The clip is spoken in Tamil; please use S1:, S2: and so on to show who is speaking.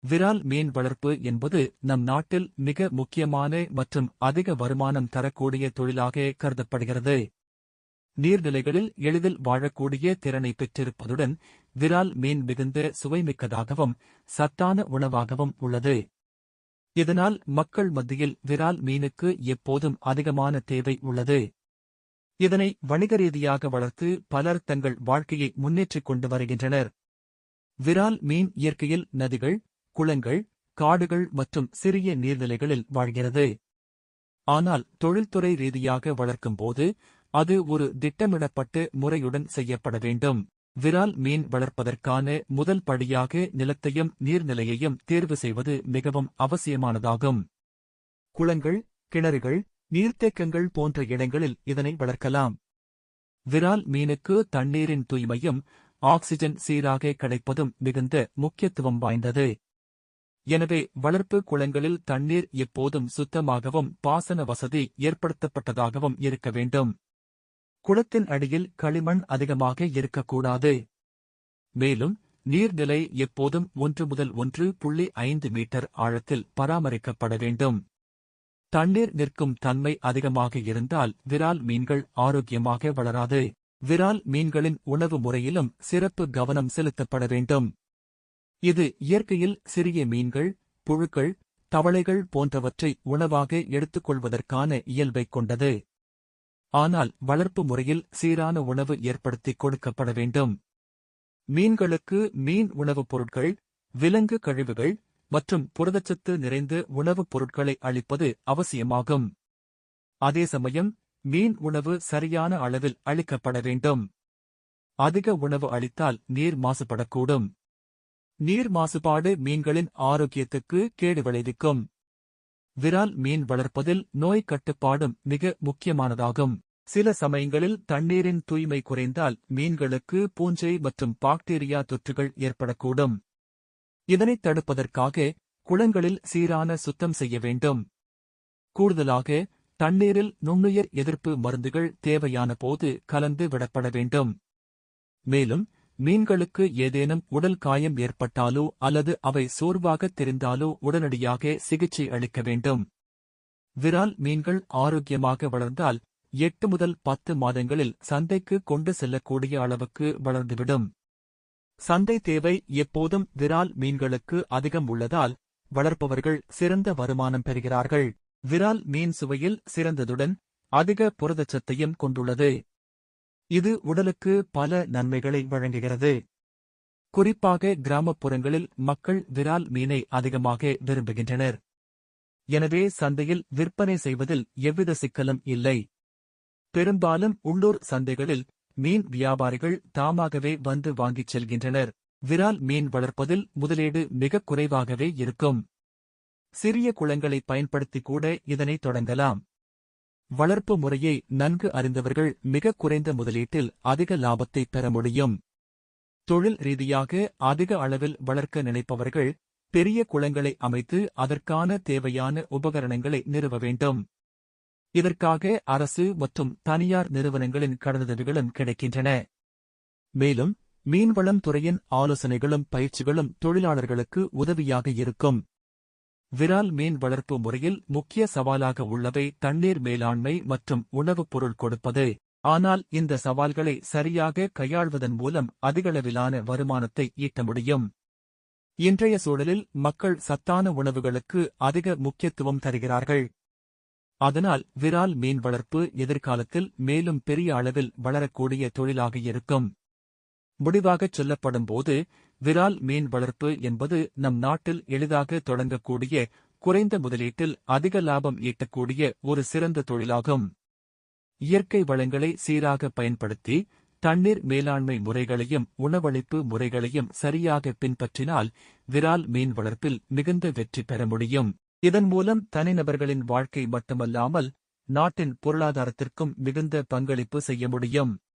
S1: விரால் மீன் வளர்ப்பு என்பது நம் நாட்டில் மிக முக்கியமான மற்றும் அதிக வருமானம் தரக்கூடிய தொழிலாக கருதப்படுகிறது. நீர்நிலைகளில் எளிதில் வாழக்கூடிய திறனை பெற்றிருப்பதுடன் விரால் மீன் மிகுந்த சுவைமிக்கதாகவும் சத்தான உணவாகவும் உள்ளது. இதனால் மக்கள் மத்தியில் விரால் மீனுக்கு எப்போதும் அதிகமான தேவை உள்ளது. இதனை வணிக ரீதியாக வளர்த்து பலர் தங்கள் வாழ்க்கையை முன்னேற்றிக் கொண்டு வருகின்றனர். விரால் மீன் இயற்கையில் நதிகள், குளங்கள், காடுகள் மற்றும் சிறிய நீர்நிலைகளில் வாழ்கிறது. ஆனால் தொழில்துறை ரீதியாக வளர்க்கும்போது அது ஒரு திட்டமிடப்பட்ட முறையுடன் செய்யப்பட வேண்டும். விரால் மீன் வளர்ப்பதற்கான முதல் படியாக நிலத்தையும் நீர்நிலையையும் தேர்வு செய்வது மிகவும் அவசியமானதாகும். குளங்கள், கிணறுகள், நீர்த்தேக்கங்கள் போன்ற இடங்களில் இதனை வளர்க்கலாம். விரால் மீனுக்கு தண்ணீரின் தூய்மையும் ஆக்சிஜன் சீராக கிடைப்பதும் மிகுந்த முக்கியத்துவம் வாய்ந்தது. எனவே வளர்ப்பு குளங்களில் தண்ணீர் எப்போதும் சுத்தமாகவும் பாசன வசதி ஏற்படுத்தப்பட்டதாகவும் இருக்க வேண்டும். குளத்தின் அடியில் களிமண் அதிகமாக இருக்கக்கூடாது. மேலும் நீர்நிலை எப்போதும் 1 முதல் 1.5 மீட்டர் ஆழத்தில் பராமரிக்கப்பட வேண்டும். தண்ணீர் நிற்கும் தன்மை அதிகமாக இருந்தால் விரால் மீன்கள் ஆரோக்கியமாக வளராது. விரால் மீன்களின் உணவு முறையிலும் சிறப்பு கவனம் செலுத்தப்பட வேண்டும். இது இயற்கையில் சிறிய மீன்கள், புழுக்கள், தவளைகள் போன்றவற்றை உணவாக எடுத்துக்கொள்வதற்கான இயல்பைக் கொண்டது. ஆனால் வளர்ப்பு முறையில் சீரான உணவு ஏற்படுத்திக் கொடுக்கப்பட வேண்டும். மீன்களுக்கு மீன் உணவுப் பொருட்கள், விலங்கு கழிவுகள் மற்றும் புரதச்சத்து நிறைந்த உணவுப் பொருட்களை அளிப்பது அவசியமாகும். அதே சமயம் மீன் உணவு சரியான அளவில் அளிக்கப்பட வேண்டும். அதிக உணவு அளித்தால் நீர் மாசுபடக்கூடும். நீர் மாசுபாடு மீன்களின் ஆரோக்கியத்துக்கு கேடு விளைவிக்கும். விரால் மீன் வளர்ப்பதில் நோய் கட்டுப்பாடும் மிக முக்கியமானதாகும். சில சமயங்களில் தண்ணீரின் தூய்மை குறைந்தால் மீன்களுக்கு பூஞ்சை மற்றும் பாக்டீரியா தொற்றுகள் ஏற்படக்கூடும். இதனைத் தடுப்பதற்காக குளங்களில் சீரான சுத்தம் செய்ய வேண்டும். கூடுதலாக தண்ணீரில் நுண்ணுயிர் எதிர்ப்பு மருந்துகள் தேவையான போது கலந்து விடப்பட வேண்டும். மேலும் மீன்களுக்கு ஏதேனும் உடல் காயம் ஏற்பட்டாலோ அல்லது அவை சோர்வாகத் தெரிந்தாலோ உடனடியாக சிகிச்சை அளிக்க வேண்டும். விரால் மீன்கள் ஆரோக்கியமாக வளர்ந்தால் 8 முதல் 10 மாதங்களில் சந்தைக்கு கொண்டு செல்லக்கூடிய அளவுக்கு வளர்ந்துவிடும். சந்தை தேவை எப்போதும் விரால் மீன்களுக்கு அதிகம் உள்ளதால் வளர்ப்பவர்கள் சிறந்த வருமானம் பெறுகிறார்கள். விரால் மீன் சுவையில் சிறந்ததுடன் அதிக புரதச்சத்தையும் கொண்டுள்ளது. இது உடலுக்கு பல நன்மைகளை வழங்குகிறது. குறிப்பாக கிராமப்புறங்களில் மக்கள் விரால் மீனை அதிகமாக விரும்புகின்றனர். எனவே சந்தையில் விற்பனை செய்வதில் எவ்வித சிக்கலும் இல்லை. பெரும்பாலும் உள்ளூர் சந்தைகளில் மீன் வியாபாரிகள் தாமாகவே வந்து வாங்கிச் செல்கின்றனர். விரால் மீன் வளர்ப்பதில் முதலீடு மிக குறைவாகவே இருக்கும். சிறிய குளங்களை பயன்படுத்தி கூட இதனை தொடங்கலாம். வளர்ப்பு முறையை நன்கு அறிந்தவர்கள் மிக குறைந்த முதலீட்டில் அதிக லாபத்தை பெற முடியும். தொழில் ரீதியாக அதிக அளவில் வளர்க்க நினைப்பவர்கள் பெரிய குளங்களை அமைத்து அதற்கான தேவையான உபகரணங்களை நிறுவ வேண்டும். இதற்காக அரசு மற்றும் தனியார் நிறுவனங்களின் கடனுதவிகளும் கிடைக்கின்றன. மேலும் மீன்வளம் துறையின் ஆலோசனைகளும் பயிற்சிகளும் தொழிலாளர்களுக்கு உதவியாக இருக்கும். விரால் மீன் வளர்ப்பு முறையில் முக்கிய சவாலாக உள்ளவை தண்ணீர் மேலாண்மை மற்றும் உணவுப் பொருள் கொடுப்பது. ஆனால் இந்த சவால்களை சரியாக கையாள்வதன் மூலம் அதிகளவிலான வருமானத்தை ஈட்ட முடியும். இன்றைய சூழலில் மக்கள் சத்தான உணவுகளுக்கு அதிக முக்கியத்துவம் தருகிறார்கள். அதனால் விரால் மீன் வளர்ப்பு எதிர்காலத்தில் மேலும் பெரிய அளவில் வளரக்கூடிய தொழிலாக இருக்கும். முடிவாகச் சொல்லப்படும்போது விரால் மீன் வளர்ப்பு என்பது நம் நாட்டில் எளிதாக தொடங்கக்கூடிய, குறைந்த முதலீட்டில் அதிக லாபம் ஈட்டக்கூடிய ஒரு சிறந்த தொழிலாகும். இயற்கை வளங்களை சீராக பயன்படுத்தி தண்ணீர் மேலாண்மை முறைகளையும் உணவளிப்பு முறைகளையும் சரியாக பின்பற்றினால் விரால் மீன் வளர்ப்பில் மிகுந்த வெற்றி பெற முடியும். இதன் மூலம் தனிநபர்களின் வாழ்க்கை மட்டுமல்லாமல் நாட்டின் பொருளாதாரத்திற்கும் மிகுந்த பங்களிப்பு செய்ய முடியும்.